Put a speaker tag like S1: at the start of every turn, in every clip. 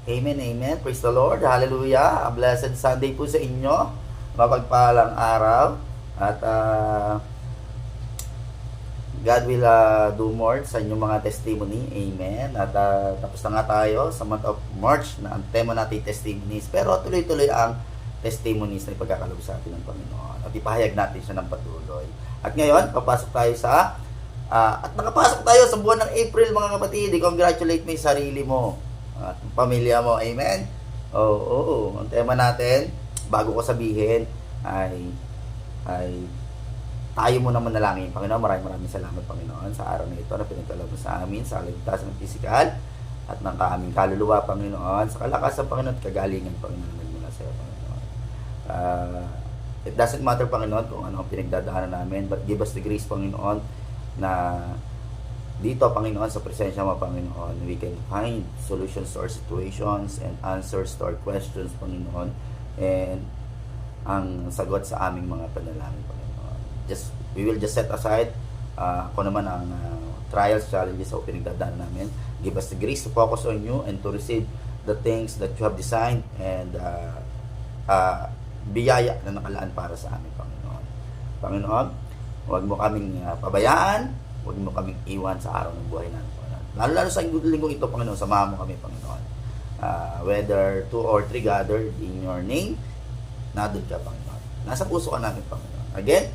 S1: Amen, amen. Praise the Lord. Hallelujah. A blessed Sunday po sa inyo. Mapagpalang araw. At God will do more sa inyong mga testimony. Amen. At tapos na nga tayo sa month of March na ang tema natin testimonies. Pero tuloy-tuloy ang testimonies na ipagkakalob sa atin ng Panginoon. At ipahayag natin siya ng patuloy. At ngayon, papasok tayo sa at nakapasok tayo sa buwan ng April, mga kapatid. I-congratulate mo yung sarili mo at pamilya mo. Amen? Oo. Ang tema natin, bago ko sabihin, ay tayo muna manalangin. Panginoon, maraming salamat, Panginoon, sa araw na ito na pinagkaloob mo sa amin, sa kaligtasan ng pisikal at ng aming kaluluwa, Panginoon, sa kalakasan, Panginoon, at kagalingan, Panginoon, mula sa iyo, Panginoon. It doesn't matter, Panginoon, kung ano ang pinagdadaanan namin, but give us the grace, Panginoon, na dito, Panginoon, sa presensya mo, Panginoon, we can find solutions to our situations and answers to our questions, Panginoon, and ang sagot sa aming mga panalangin, Panginoon. We will just set aside kung naman ang trials, challenges o pinagdadaan namin. Give us the grace to focus on you and to receive the things that you have designed and biyaya na nakalaan para sa amin, Panginoon. Panginoon, huwag mo kaming pabayaan, huwag mo kaming iwan sa araw ng buhay namin, Panginoon. Lalo sa linggong ito, Panginoon, samahan mo kami, Panginoon. Whether 2 or 3 gathered in your name, nandun ka, Panginoon. Nasa puso ka namin, Panginoon. Again,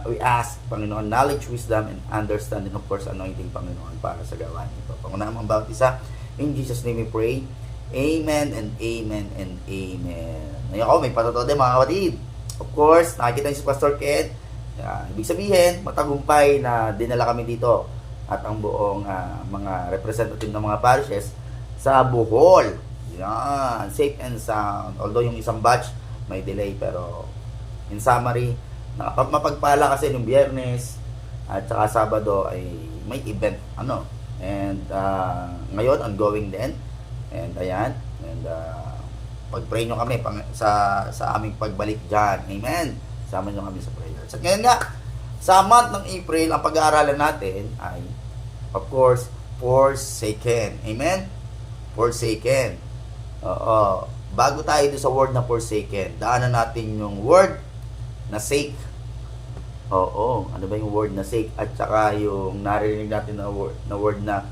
S1: we ask, Panginoon, knowledge, wisdom, and understanding, of course, anointing, Panginoon, para sa gawain ito. Pangunahan ang bawat isa. In Jesus' name we pray. Amen and amen and amen. Ngayon ako, may patotoo din, mga kapatid. Of course, nakikita niyo si Pastor Ken. Ibig sabihin, matagumpay na dinala kami dito at ang buong mga representative ng mga parishes sa Bohol. Yan, safe and sound. Although yung isang batch may delay, pero in summary, mapagpala kasi yung Biyernes at saka Sabado ay may event and ngayon ongoing din, and ayan, and pag-pray nyo kami sa aming pagbalik dyan. Amen. Sama nyo kami sa prayers. At ngayon nga, sa month ng April, ang pag-aaralan natin ay, of course, forsaken. Amen? Forsaken. Oo. Bago tayo doon sa word na forsaken, daanan natin yung word na sake. Oo. Ano ba yung word na sake? At saka yung narinig natin na word na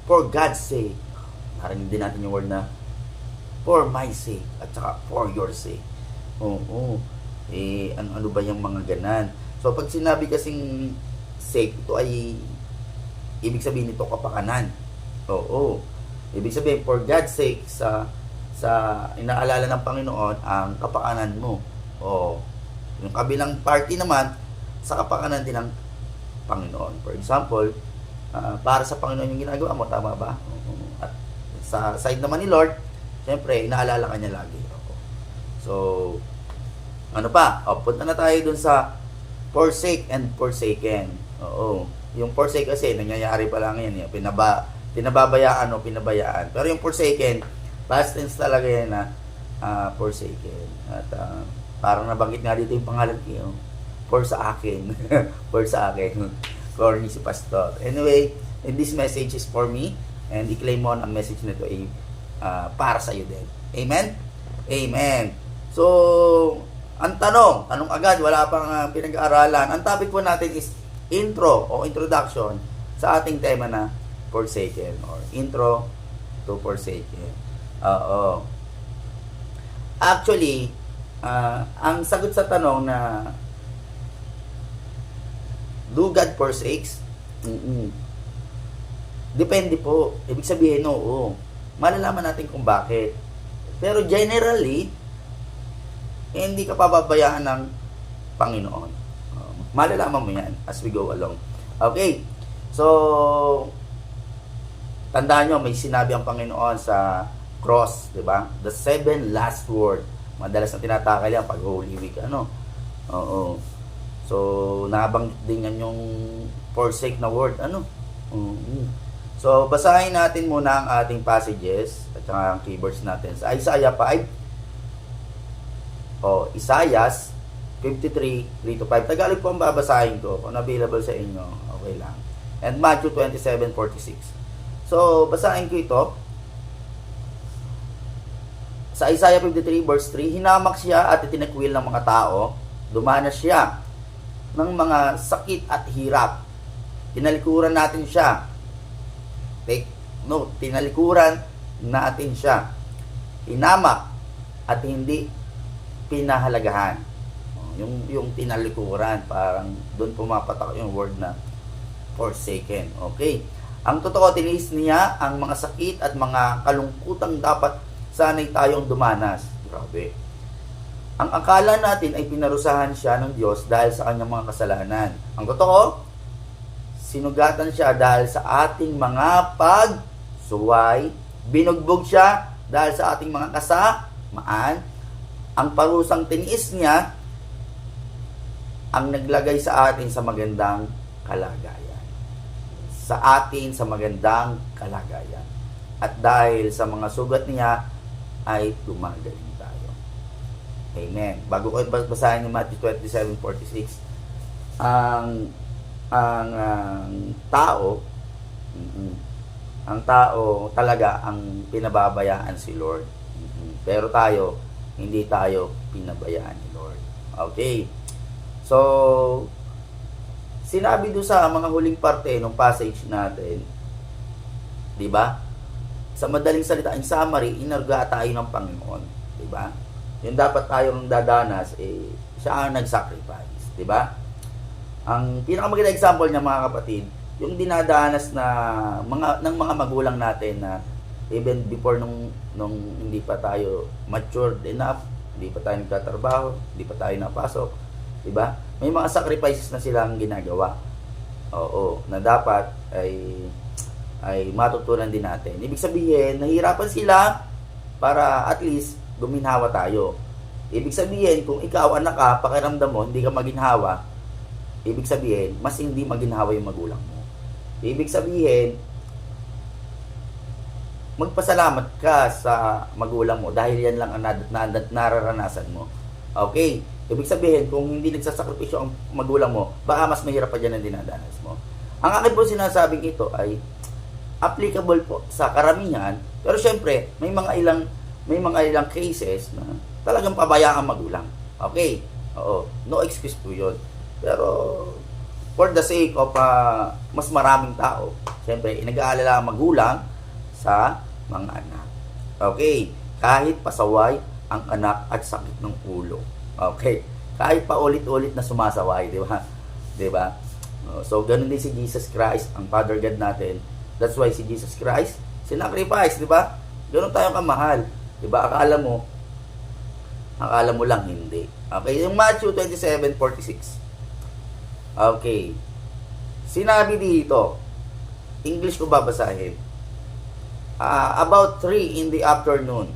S1: for God's sake. Narinig din natin yung word na for my sake. At saka for your sake. Oo. Ano ba yung mga ganan? So, pag sinabi kasing sake, ito ay ibig sabihin nito kapakanan. Oo. Ibig sabihin, for God's sake, sa inaalala ng Panginoon ang kapakanan mo. Oo. Yung kabilang party naman, sa kapakanan din ng Panginoon. For example, para sa Panginoon yung ginagawa mo, tama ba? At sa side naman ni Lord, siyempre, inaalala ka niya lagi. So, ano pa? Punta na tayo dun sa forsake and forsaken. Oo. Yung forsake kasi, nangyayari pa lang yan. Pinababayaan o pinabayaan. Pero yung forsaken, past tense talaga yan na forsaken. At parang nabanggit nga dito yung pangalan ko. For sa akin. For sa akin. Corny si Pastor. Anyway, and this message is for me. And i-claim mo ang message nito ay para sa iyo din. Amen? Amen. So, ang tanong agad, wala pang pinag-aaralan. Ang topic po natin is intro o introduction sa ating tema na forsaken or intro to forsaken. Oo. Actually, ang sagot sa tanong na do God forsakes? Depende po. Ibig sabihin, oo. Malalaman natin kung bakit. Pero generally, hindi ka pababayaan ng Panginoon. Malalaman mo yan as we go along. Okay. So, tandaan nyo, may sinabi ang Panginoon sa cross, di ba? The 7 last word. Madalas na tinatakal yan pag Holy Week. Oo. So, nabanggit din yan yung forsake na word. So, basahin natin muna ang ating passages at saka ang keywords natin. Sa Isaiah 5, Isaiah 53, 3-5. Tagalog po ang babasahin ko. Kung available sa inyo, okay lang. And Matthew 27:46. So, basahin ko ito. Sa Isaiah 53 verse 3, hinamak siya at itinakwil ng mga tao. Dumanas siya ng mga sakit at hirap. Tinalikuran natin siya. Take note, tinalikuran natin siya. Hinamak at hindi pinahalagahan. Yung tinalikuran, parang doon pumapatak yung word na forsaken. Okay. Ang totoo, tiniis niya ang mga sakit at mga kalungkutang dapat sanay tayong dumanas. Grabe. Ang akala natin ay pinarusahan siya ng Diyos dahil sa kanyang mga kasalanan. Ang totoo, sinugatan siya dahil sa ating mga pagsuway. Binugbog siya dahil sa ating mga kasamaan. Ang parusang tiniis niya ang naglagay sa atin sa magandang kalagayan. Sa atin sa magandang kalagayan. At dahil sa mga sugat niya, ay gumagaling tayo. Amen. Bago ko basahin yung Matthew 27:46, ang tao talaga ang pinababayaan si Lord. Pero tayo, hindi tayo pinabayaan ni Lord. Okay. So, sinabi doon sa mga huling parte ng passage natin, di ba? Sa madaling salita, in summary, inarga tayo ng Panginoon. Di ba? Yung dapat tayong dadanas, siya ang nag-sacrifice. Di ba? Ang pinakamagandang example niya, mga kapatid, yung dinadanas na ng mga magulang natin na even before nung hindi pa tayo matured enough, hindi pa tayo nagtatrabaho, hindi pa tayo napasok, di ba? May mga sacrifices na silang ginagawa. Oo, na dapat ay matutunan din natin. Ibig sabihin, nahihirapan sila para at least guminhawa tayo. Ibig sabihin, kung ikaw anak ka, pakiramdam mo, hindi ka maginhawa, ibig sabihin, mas hindi maginhawa yung magulang mo. Ibig sabihin, magpasalamat ka sa magulang mo dahil yan lang ang nararanasan mo. Okay? Ibig sabihin, kung hindi nagsasakripisyo ang magulang mo, baka mas mahirap pa dyan ang dinadanas mo. Ang akin po sinasabing ito ay applicable po sa karamihan, pero syempre, may mga ilang cases na talagang pabayaan ang magulang. Okay? Oo. No excuse po yun. Pero, for the sake of mas maraming tao, syempre, inag-aalala ang magulang sa mga anak. Okay? Kahit pasaway ang anak at sakit ng ulo. Okay? Kahit pa ulit-ulit na sumasaway, di ba? Di ba? So, ganun din si Jesus Christ, ang Father God natin. That's why si Jesus Christ, sinacrifice, di ba? Ganun tayo kamahal. Di ba? Akala mo lang hindi. Okay? Yung Matthew 27:46. Okay. Sinabi dito, English ko babasahin. About 3 in the afternoon,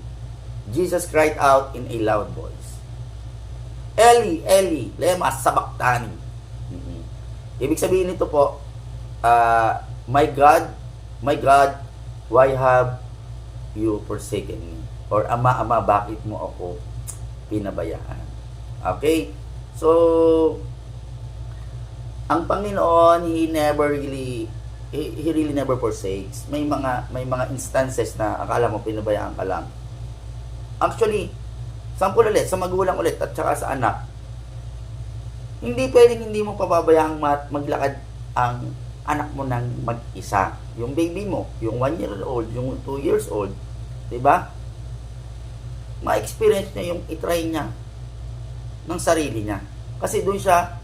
S1: Jesus cried out in a loud voice, Eli, Eli, lema sabachthani. Ibig sabihin nito po, my God, why have you forsaken me? Or Ama, Ama, bakit mo ako pinabayaan? Okay? So, ang Panginoon, He really never forsakes. May mga instances na akala mo pinabayaan ka lang. Actually, sample ulit, sa magulang ulit at saka sa anak, hindi pwedeng hindi mo pababayaang maglakad ang anak mo ng mag-isa. Yung baby mo, yung 1 year old, yung 2 years old, diba? Ma-experience niya yung itry niya ng sarili niya. Kasi doon siya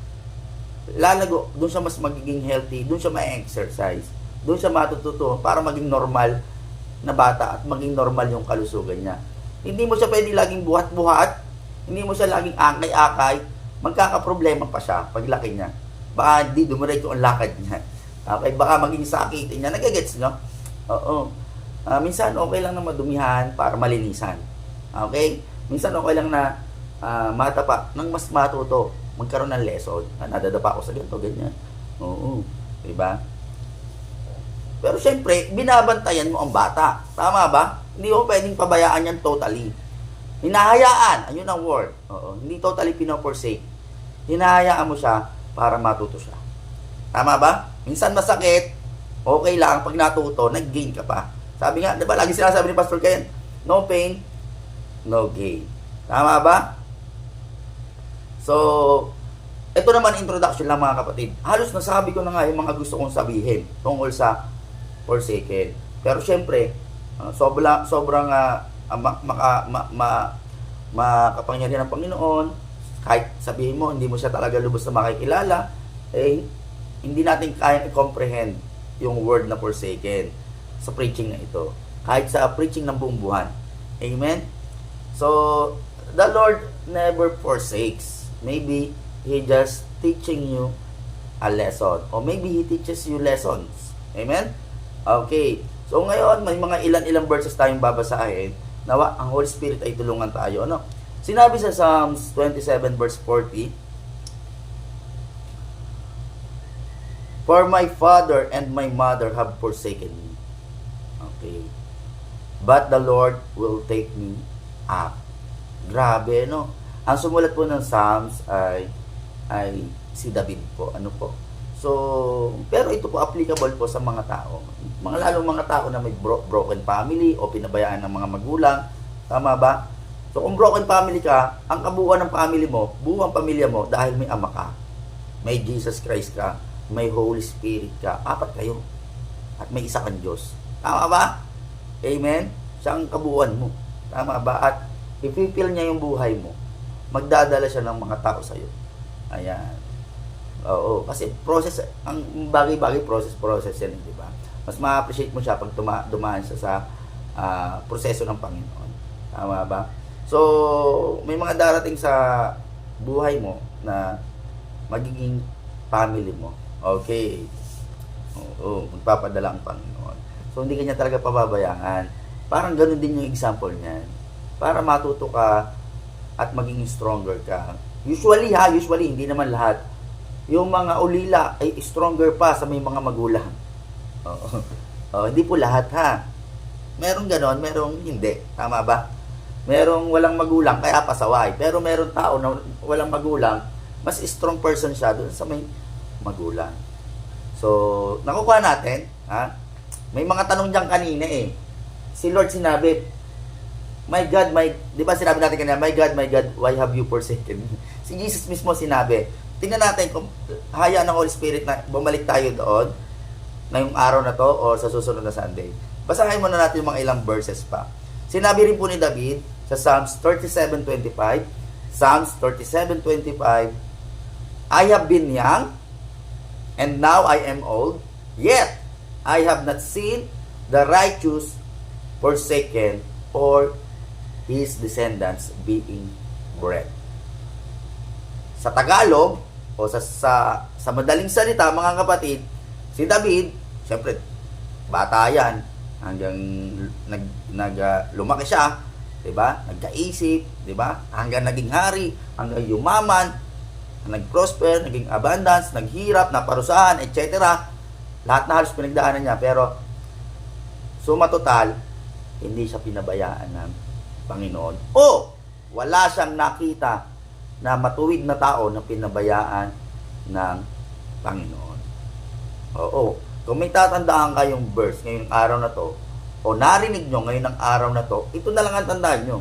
S1: lalago, doon siya mas magiging healthy, doon siya ma-exercise, doon siya matututo para maging normal na bata at maging normal yung kalusugan niya. Hindi mo siya pwede laging buhat-buhat, hindi mo siya laging akay-akay, magkakaproblema pa siya paglaki niya. Baka hindi dumiretso ang lakad niya. Okay, baka maging sakitin niya. Nagagets nyo? Oo. Minsan okay lang na madumihan para malinisan. Okay? Minsan okay lang na matapa nang mas matuto, magkaroon ng lesson. Nadadapa ako sa ganito, ganyan. Oo. Diba? Pero syempre, binabantayan mo ang bata. Tama ba? Hindi mo pwedeng pabayaan yan totally. Hinahayaan. Ayun ang word. Oo. Hindi totally pinoforsake. Hinahayaan mo siya para matuto siya. Tama ba? Minsan masakit, Okay lang, pag natuto, nag-gain ka pa. Sabi nga, di ba, lagi sinasabi ni Pastor Ken, no pain, no gain. Tama ba? So, ito naman introduction lang mga kapatid. Halos nasabi ko na nga yung mga gusto kong sabihin tungkol sa Forsaken. Pero syempre, sobrang makapangyarihan ng Panginoon. Kahit sabihin mo, hindi mo siya talaga lubos na makikilala, eh, hindi natin kaya i-comprehend yung word na Forsaken sa preaching na ito. Kahit sa preaching ng buong buwan. Amen? So, the Lord never forsakes. Maybe He just teaching you a lesson. Or maybe He teaches you lessons. Amen? Okay. So, ngayon, may mga ilan-ilang verses tayong babasahin. Nawa, ang Holy Spirit ay tulungan tayo. Ano? Sinabi sa Psalms 27 verse 40, "For my father and my mother have forsaken me." Okay. "But the Lord will take me up." Grabe, no? Ang sumulat po ng Psalms ay si David po. Ano po? So, pero ito po applicable po sa mga tao. Lalong mga tao na may broken family o pinabayaan ng mga magulang. Tama ba? So, kung broken family ka, ang kabuuan ng family mo, buong pamilya mo, dahil may ama ka, may Jesus Christ ka, may Holy Spirit ka, 4 kayo. At may isa kang Diyos. Tama ba? Amen? Siya ang kabuuan mo. Tama ba? At i-fulfill niya yung buhay mo. Magdadala siya ng mga tao sa'yo. Ayan. Oo. Kasi process, ang bagay-bagay process yan, di ba? Mas ma-appreciate mo siya pag dumaan siya sa proseso ng Panginoon. Tama ba? So, may mga darating sa buhay mo na magiging family mo. Okay. Oo, magpapadala ang Panginoon. So, hindi kanya talaga pababayaan. Parang ganun din yung example niyan. Para matuto ka at maging stronger ka. Usually, hindi naman lahat. Yung mga ulila ay stronger pa sa may mga magulang. Oo. Hindi po lahat, ha. Merong ganon, merong hindi. Tama ba? Merong walang magulang, kaya pasaway. Pero meron tao na walang magulang, mas strong person siya doon sa may magulang. So, nakukuha natin, ha? May mga tanong diyan kanina eh. Si Lord sinabi, "My God, di ba sinabi natin kanina, my God, why have you forsaken me?" Si Jesus mismo sinabi. Tingnan natin kung hayaan ng Holy Spirit na bumalik tayo doon na yung araw na to o sa susunod na Sunday. Basahin muna natin yung mga ilang verses pa. Sinabi rin po ni David sa Psalms 37:25, Psalms 37:25, "I have been young, and now I am old, yet I have not seen the righteous forsaken, or his descendants being bread." Sa Tagalog, o sa madaling salita, mga kapatid, si David, syempre, bata yan, hanggang lumaki siya, 'di ba? Nagkaisip, 'di ba? Hanggang naging hari, hanggang yumaman, nag-prosper, naging abundance, naghirap, naparusahan, etc. Lahat na halos pinagdaanan niya, pero suma total, hindi siya pinabayaan ng Panginoon. O wala siyang nakita na matuwid na tao na pinabayaan ng Panginoon. Oo. Kung may tatandaan kayong verse ngayong araw na to, o narinig nyo ngayon ng araw na to, ito na lang ang tandaan nyo.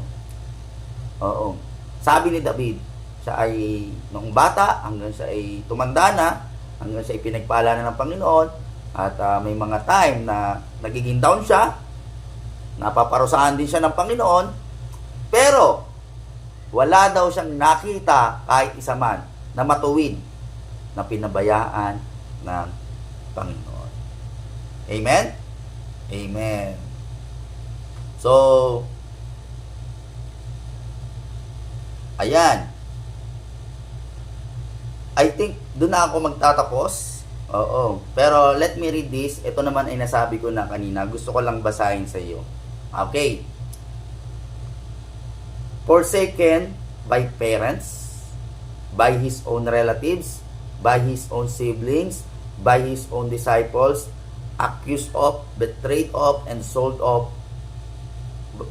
S1: Oo. Sabi ni David, siya ay noong bata, hanggang siya ay tumanda na, hanggang siya ay pinagpala na ng Panginoon, at may mga time na nagiging down siya, napaparusahan din siya ng Panginoon, pero wala daw siyang nakita kahit isa man na matuwid na pinabayaan ng Panginoon. Amen? Amen. So, ayan. I think doon na ako magtatapos. Oo. Pero let me read this. Ito naman ay nasabi ko na kanina. Gusto ko lang basahin sa iyo. Okay. "Forsaken by parents, by his own relatives, by his own siblings, by his own disciples, accused of, betrayed of, and sold of."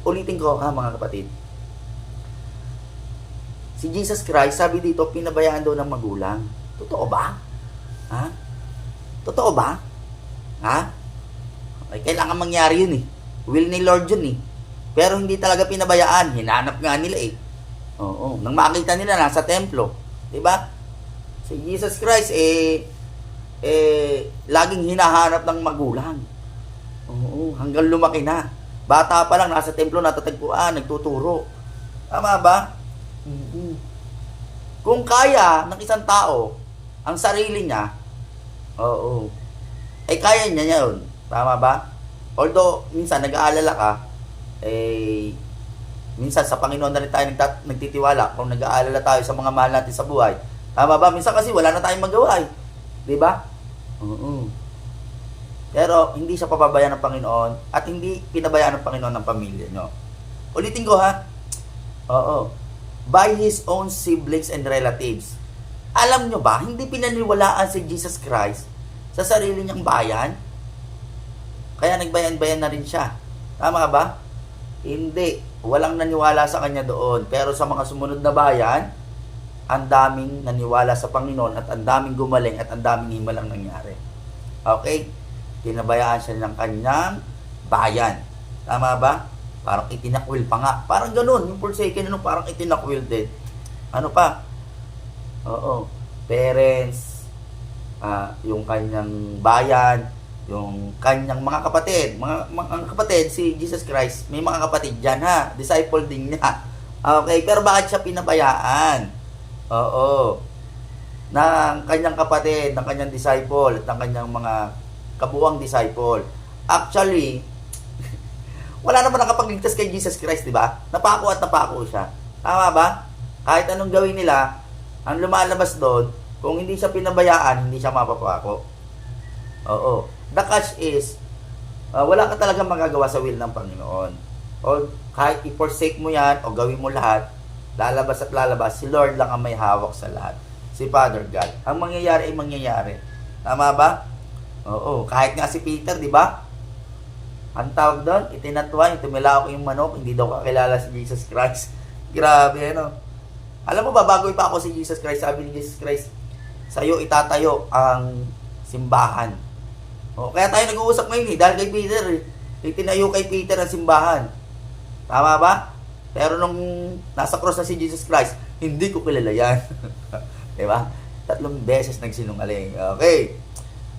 S1: Ulitin ko ha mga kapatid. Si Jesus Christ, sabi dito, pinabayaan daw ng magulang. Totoo ba? Ha? Totoo ba? Ha? Ay, kailangan mangyari yun eh. Will ni Lord yun eh. Pero hindi talaga pinabayaan. Hinanap nga nila eh. Oo. Nang makita nila nasa templo. Diba? Si Jesus Christ laging hinahanap ng magulang. Oo. Hanggang lumaki na. Bata pa lang, nasa templo, natatagpuan, nagtuturo. Tama ba? Kung kaya ng isang tao, ang sarili niya, oo, ay kaya niya yun. Tama ba? Although, minsan nag-aalala ka, minsan sa Panginoon na rin tayo nagtitiwala kung nag-aalala tayo sa mga mahal natin sa buhay. Tama ba? Minsan kasi wala na tayong magawa eh. Diba? Oo. Pero hindi siya pababayaan ng Panginoon at hindi pinabayaan ng Panginoon ng pamilya nyo. Ulitin ko ha. Oo. By His own siblings and relatives. Alam nyo ba, hindi pinaniwalaan si Jesus Christ sa sarili niyang bayan? Kaya nagbayan-bayan na rin siya. Tama ba? Hindi. Walang naniwala sa kanya doon. Pero sa mga sumunod na bayan, ang daming naniwala sa Panginoon at ang daming gumaling at ang daming himalang nangyari. Okay? Pinabayaan siya ng kanyang bayan. Tama ba? Parang itinakwil pa nga. Parang ganun. Yung forsaken, parang itinakwil din. Ano pa? Oo. Parents, yung kanyang bayan, yung kanyang mga kapatid. Mga kapatid, si Jesus Christ, may mga kapatid dyan ha. Disciple din niya. Okay, pero bakit siya pinabayaan? Oo. Ng kanyang kapatid, ng kanyang disciple, at ng kanyang mga kabuang disciple. Actually, wala naman nakapagligtas kay Jesus Christ, di ba? Napako at napako siya. Tama ba? Kahit anong gawin nila, ang lumalabas doon, kung hindi siya pinabayaan, hindi siya mapapako. Oo. The catch is, wala ka talagang magagawa sa will ng Panginoon. O kahit i-forsake mo yan, o gawin mo lahat, lalabas at lalabas, si Lord lang ang may hawak sa lahat. Si Father God. Ang mangyayari ay mangyayari. Tama ba? Oo. Kahit nga si Peter, di ba? Ang tawag doon, itinatwa, tumilao ko yung manok, hindi daw kakilala si Jesus Christ. Grabe, ano? Alam mo ba, bago pa ako si Jesus Christ, sabi ni Jesus Christ, sa'yo itatayo ang simbahan. O, kaya tayo nag-uusap ngayon dahil kay Peter, itinayo kay Peter ang simbahan. Tama ba? Pero nung nasa cross na si Jesus Christ, hindi ko kilala yan. Diba? 3 beses nagsinungaling. Okay.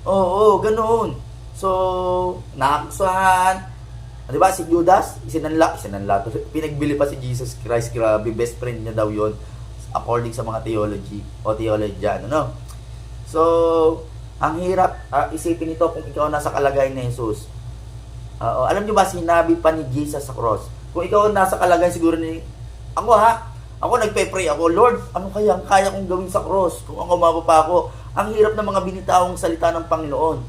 S1: Oo, ganoon. So, naaksuhan. Diba, si Judas, isinanla, pinagbili pa si Jesus Christ. Grabe, best friend niya daw yon according sa mga theologian, ano? So, ang hirap isipin ito kung ikaw nasa kalagayan ni Jesus. Alam niyo ba, sinabi pa ni Jesus sa cross, kung ikaw nasa kalagayan siguro ni, ako nagpe-pray ako, Lord, ano kaya ang kaya kong gawin sa cross? Kung ako mapapa ako, ang hirap ng mga binitawang salita ng Panginoon.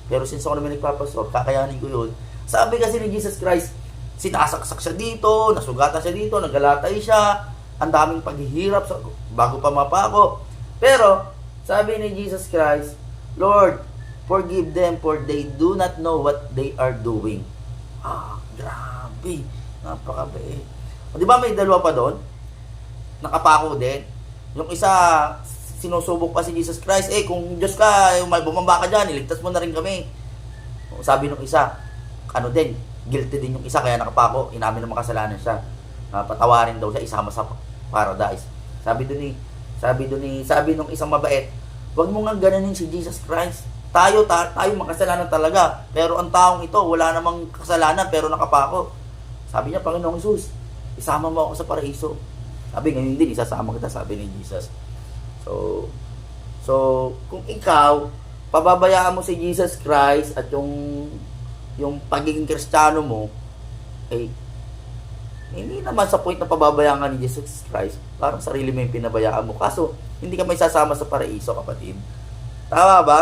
S1: Pero since ako naman nagpapasok, kakayanin ko yun. Sabi kasi ni Jesus Christ, sinasaksak siya dito, nasugatan siya dito, nagalatay siya, ang daming paghihirap bago pa mapako. Pero, sabi ni Jesus Christ, Lord, forgive them for they do not know what they are doing. Grabe. Napakabait. O, di ba may dalawa pa doon? Nakapako din. Yung isa, sinusubok pa si Jesus Christ, kung Diyos ka, bumamba ka dyan, iligtas mo na rin kami. Sabi nung isa, guilty din yung isa, kaya nakapako, inamin ng makasalanan siya. Patawarin daw siya, isama sa paradise. Sabi nung isang mabait, wag mo nga gananin si Jesus Christ. Tayo makasalanan talaga. Pero ang taong ito, wala namang kasalanan, pero nakapako. Sabi niya, Panginoong Jesus, isama mo ako sa paraiso. Sabi, ngayon din, isasama kita, sabi ni Jesus. So, kung ikaw, pababayaan mo si Jesus Christ at yung pagiging Kristiyano mo, hindi naman sa point na pababayaan ka ni Jesus Christ, parang sarili mo yung pinabayaan mo. Kaso, hindi ka may sasama sa paraiso, kapatid. Tama ba?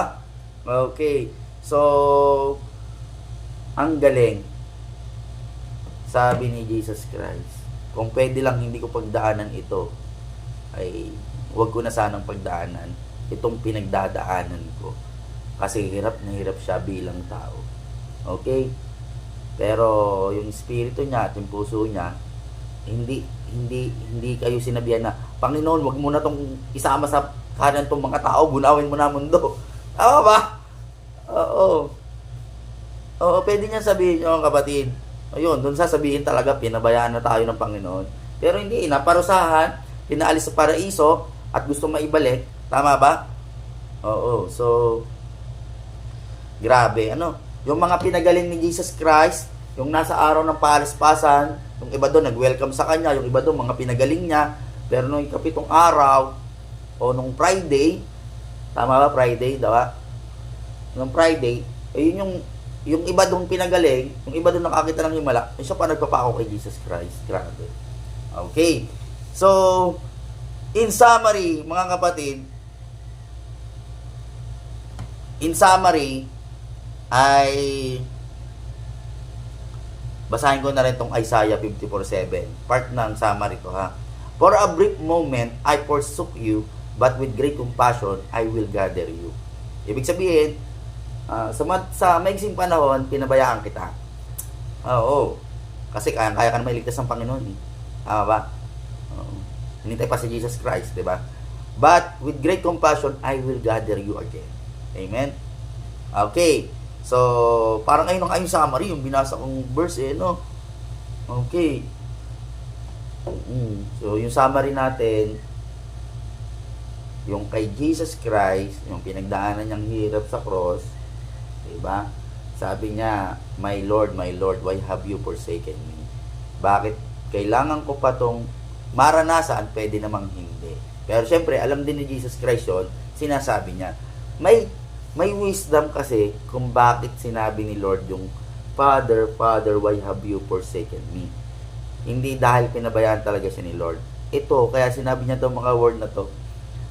S1: Okay. So, ang galing. Sabi ni Jesus Christ, kung pwede lang hindi ko pagdaanan ito, ay huwag ko na sanang pagdaanan itong pinagdadaanan ko. Kasi hirap na hirap siya bilang tao. Okay? Pero yung espiritu niya at yung puso niya, hindi kayo sinabihan na, Panginoon, wag mo na tong isama sa kanan tong mga tao, bunawin mo na mundo. Tama ba? Oo. Oo, pwede niya sabihin yun, kapatid. Ayun, doon sasabihin talaga, pinabayaan na tayo ng Panginoon. Pero hindi, naparusahan, pinaalis sa paraiso, at gusto maibalik. Tama ba? Oo, so, grabe, ano? Yung mga pinagaling ni Jesus Christ, yung nasa araw ng palaspasan, yung iba doon nag-welcome sa kanya, yung iba doon mga pinagaling niya, pero nung ikapitong araw, o nung Friday, tama ba, Friday, diba? Nung Friday, ayun yung iba doon pinagaling, yung iba doon nakakita ng himala, yung siya pa nagpapako kay Jesus Christ. Grabe. Okay. So, in summary, mga kapatid, ay basahin ko na rin tong Isaiah 54:7. Part ng summary ko, ha. For a brief moment, I forsook you, but with great compassion, I will gather you. Ibig sabihin, sa maiksing panahon, pinabayaan kita. Oo. Kasi kaya ka na mailigtas ng Panginoon. Eh. Tama ba? Oo. Hinintay pa si Jesus Christ, di ba? But with great compassion, I will gather you again. Amen? Okay. So, parang ayun ang summary, yung binasa kong verse, no? Okay. So, yung summary natin, yung kay Jesus Christ, yung pinagdaanan niyang hirap sa cross, diba? Sabi niya, my Lord, why have you forsaken me? Bakit kailangan ko pa tong maranasan, pwede namang hindi. Pero syempre, alam din ni Jesus Christ yun, sinasabi niya. May wisdom kasi kung bakit sinabi ni Lord yung Father, why have you forsaken me? Hindi dahil pinabayaan talaga siya ni Lord. Ito, kaya sinabi niya itong mga word na to,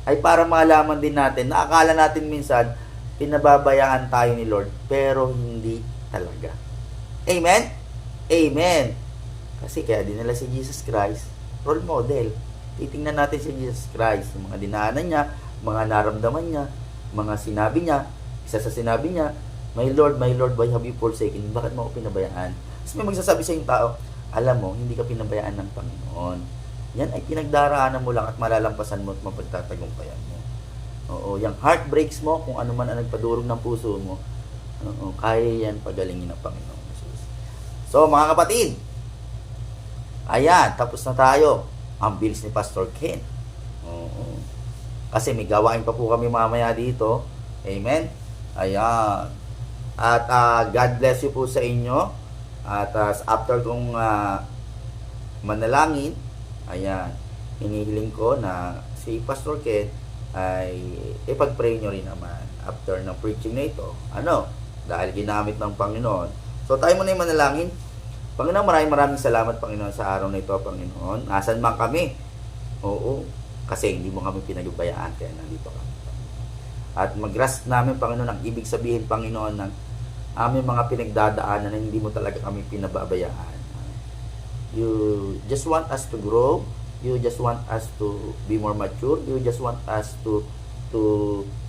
S1: ay para malaman din natin, na akala natin minsan, pinababayaan tayo ni Lord, pero hindi talaga. Amen? Amen. Kasi kaya dinala si Jesus Christ, role model. Titingnan natin si Jesus Christ, yung mga dinaanan niya, mga naramdaman niya, mga sinabi niya. Isa sa sinabi niya, my Lord, why have you forsaken me? Bakit mo ako pinabayaan? Tapos may magsasabi sa yung tao, alam mo, hindi ka pinabayaan ng Panginoon. Yan ay pinagdaraanan mo lang at malalampasan mo at mapagtatagumpayan mo. Oo, yung heartbreaks mo, kung ano man ang nagpadurog ng puso mo, kaya yan pagalingin ng Panginoon Jesus. So, mga kapatid, ayan, tapos na tayo. Ang bilis ni Pastor Ken. Oo. Kasi may gawain pa po kami mamaya dito. Amen? Ayan. At God bless you po sa inyo. At after kong manalangin, ayan, hinihiling ko na si Pastor Ken ay ipag-pray nyo rin naman after ng preaching na ito. Ano? Dahil ginamit ng Panginoon. So tayo muna yung manalangin. Panginoon, maraming salamat, Panginoon, sa araw na ito, Panginoon. Asan man kami? Oo. Kasi hindi mo kami pinagbayaan, kaya nandito kami. At mag-grasp namin, Panginoon, ang ibig sabihin, Panginoon, ng aming mga pinagdadaanan na hindi mo talaga kami pinababayaan. You just want us to grow. You just want us to be more mature. You just want us to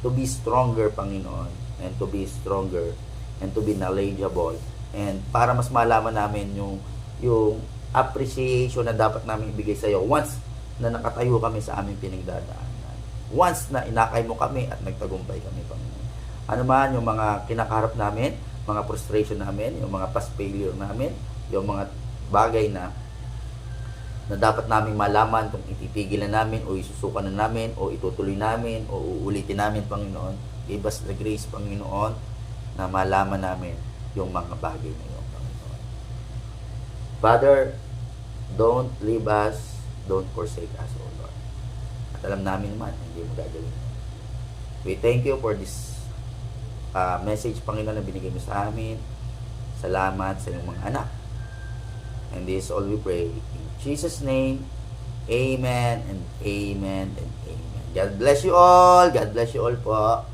S1: be stronger, Panginoon, and to be stronger and to be knowledgeable. And para mas malaman namin yung appreciation na dapat namin ibigay sa iyo once na nakatayo kami sa aming pinagdadaanan. Once na inakay mo kami at nagtagumpay kami, Panginoon. Ano man yung mga kinakaharap namin, mga frustration namin, yung mga past failure namin, yung mga bagay na dapat naming malaman kung ititigil na namin o isusukan na namin o itutuloy namin o uulitin namin, Panginoon. Give us the grace, Panginoon, na malaman namin yung mga bagay na yun, Panginoon. Father, don't leave us, don't forsake us, O Lord. At alam namin naman, hindi mo gagawin. We thank you for this message, Panginoon, na binigay mo sa amin. Salamat sa iyong mga anak. And this is all we pray. In Jesus' name, amen and amen and amen. God bless you all. God bless you all po.